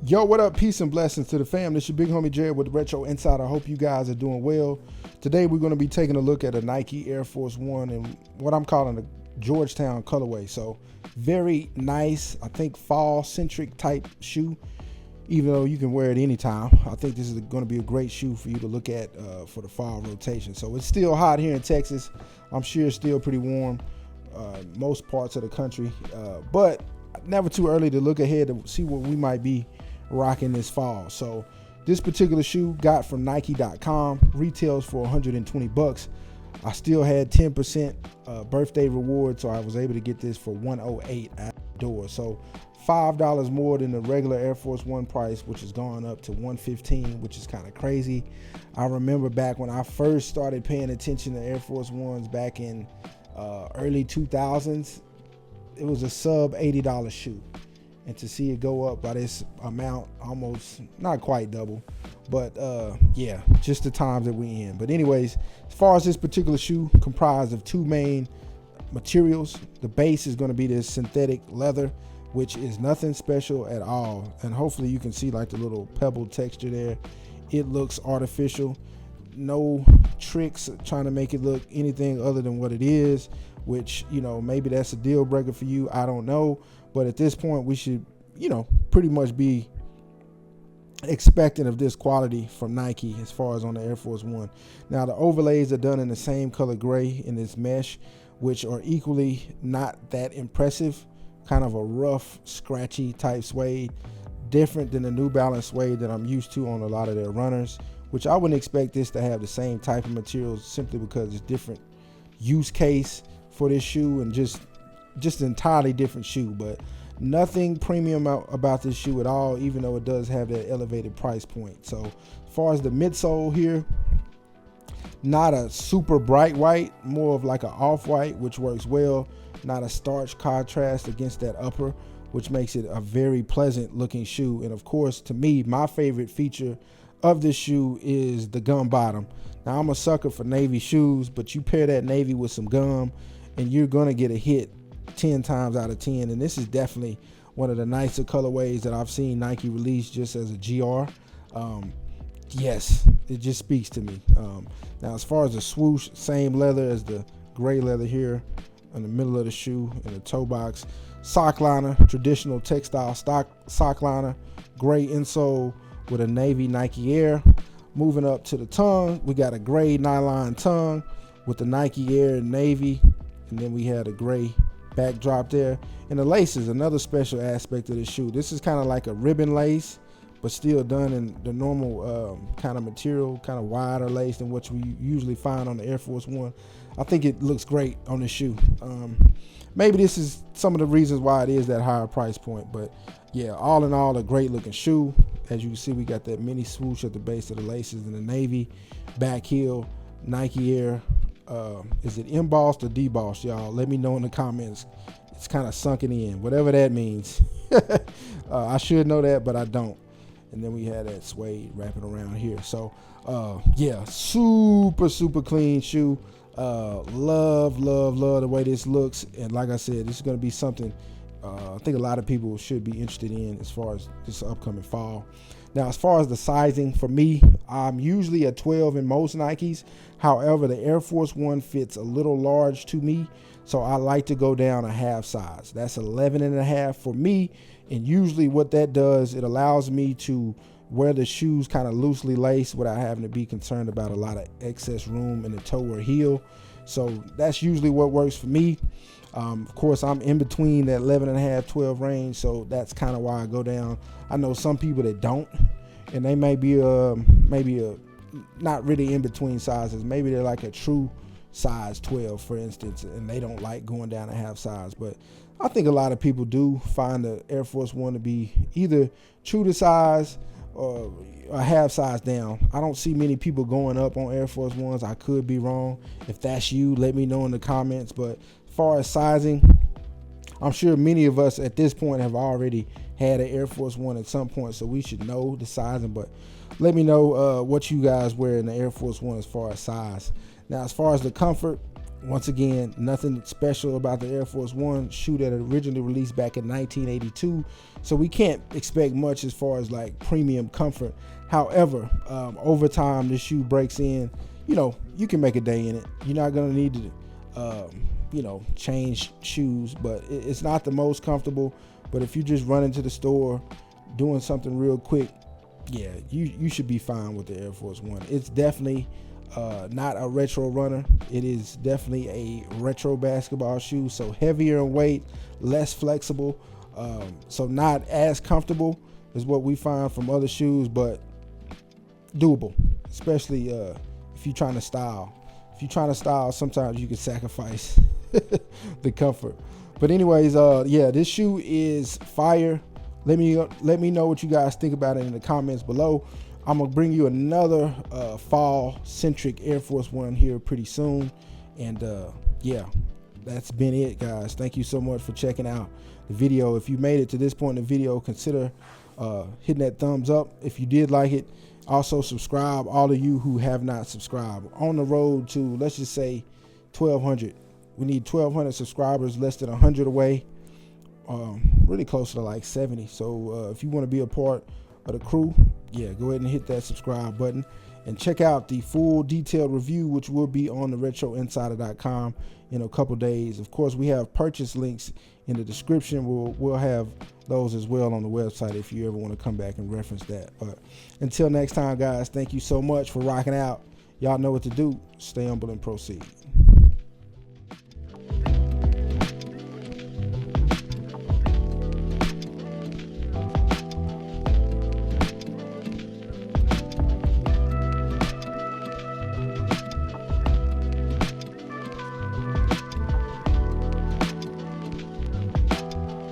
Yo, what up? Peace and blessings to the fam. This your big homie Jared with the Retro Insider. I hope you guys are doing well. Today we're going to be taking a look at a Nike Air Force One and what I'm calling a Georgetown colorway. So very nice, I think fall centric type shoe, even though you can wear it anytime. I think this is going to be a great shoe for you to look at for the fall rotation. So it's still hot here in Texas. I'm sure it's still pretty warm most parts of the country, but never too early to look ahead to see what we might be rocking this fall. So this particular shoe got from Nike.com, retails for $120. I still had 10% birthday reward, so I was able to get this for $108 at the door. So $5 more than the regular Air Force One price, which has gone up to $115, which is kind of crazy. I remember back when I first started paying attention to Air Force Ones back in early 2000s, it was a sub $80 shoe. And to see it go up by this amount, almost not quite double, but yeah, just the times that we in. But anyways, as far as this particular shoe, comprised of two main materials. The base is going to be this synthetic leather, which is nothing special at all. And hopefully you can see like the little pebble texture there. It looks artificial. No tricks trying to make it look anything other than what it is, which, you know, maybe that's a deal breaker for you. I don't know. But at this point, we should, you know, pretty much be expecting of this quality from Nike as far as on the Air Force One. Now, the overlays are done in the same color gray in this mesh, which are equally not that impressive. Kind of a rough, scratchy type suede. Different than the New Balance suede that I'm used to on a lot of their runners, which I wouldn't expect this to have the same type of materials simply because it's different use case for this shoe and just an entirely different shoe. But nothing premium about this shoe at all, even though it does have that elevated price point. So as far as the midsole here, not a super bright white, more of like an off-white, which works well. Not a starch contrast against that upper, which makes it a very pleasant looking shoe. And of course, to me, my favorite feature of this shoe is the gum bottom. Now, I'm a sucker for navy shoes, but you pair that navy with some gum and you're gonna get a hit 10 times out of 10. And this is definitely one of the nicer colorways that I've seen Nike release just as a GR. Yes, it just speaks to me. Now, as far as the swoosh, same leather as the gray leather here in the middle of the shoe in the toe box. Sock liner, traditional textile stock sock liner, gray insole with a navy Nike Air. Moving up to the tongue, we got a gray nylon tongue with the Nike Air navy, and then we had a gray backdrop there. And the laces, another special aspect of the shoe. This is kind of like a ribbon lace, but still done in the normal kind of material, kind of wider lace than what we usually find on the Air Force One. I think it looks great on the shoe. Maybe this is some of the reasons why it is that higher price point, but yeah, all in all, a great looking shoe. As you can see, we got that mini swoosh at the base of the laces in the navy, back heel, Nike Air. Is it embossed or debossed, y'all? Let me know in the comments. It's kind of sunken in, whatever that means. I should know that, but I don't. And then we had that suede wrapping around here. So yeah, super clean shoe. Love the way this looks. And like I said, this is going to be something I think a lot of people should be interested in as far as this upcoming fall. Now, as far as the sizing, for me, I'm usually a 12 in most Nikes. However, the Air Force One fits a little large to me, so I like to go down a half size. That's 11 and a half for me. And usually what that does, it allows me to wear the shoes kind of loosely laced without having to be concerned about a lot of excess room in the toe or heel. So that's usually what works for me. Of course, I'm in between that 11 and a half, 12 range, so that's kind of why I go down. I know some people that don't, and they may be not really in between sizes. Maybe they're like a true size 12, for instance, and they don't like going down a half size. But I think a lot of people do find the Air Force One to be either true to size or a half size down. I don't see many people going up on Air Force Ones. I could be wrong. If that's you, let me know in the comments. But as far as sizing, I'm sure many of us at this point have already had an Air Force One at some point, so we should know the sizing. But let me know what you guys wear in the Air Force One as far as size. Now, as far as the comfort, Once again, nothing special about the Air Force One shoe that originally released back in 1982. So we can't expect much as far as like premium comfort. However, over time, this shoe breaks in. You know, you can make a day in it. You're not going to need to, change shoes, but it's not the most comfortable. But if you just run into the store doing something real quick, yeah, you should be fine with the Air Force One. It's definitely not a retro runner. It is definitely a retro basketball shoe. So heavier in weight, less flexible, so not as comfortable as what we find from other shoes, but doable, especially if you're trying to style. If you're trying to style, sometimes you can sacrifice the comfort. But anyways, this shoe is fire. Let me know what you guys think about it in the comments below. I'm gonna bring you another fall centric Air Force One here pretty soon. And that's been it, guys. Thank you so much for checking out the video. If you made it to this point in the video, consider hitting that thumbs up if you did like it. Also subscribe, all of you who have not subscribed. On the road to, let's just say, 1,200. We need 1,200 subscribers, less than 100 away. Really close to like 70. So if you want to be a part of the crew, go ahead and hit that subscribe button and check out the full detailed review, which will be on the retroinsider.com in a couple days. Of course, we have purchase links in the description. We'll have those as well on the website if you ever want to come back and reference that. But until next time, guys, thank you so much for rocking out. Y'all know what to do. Stay humble and proceed.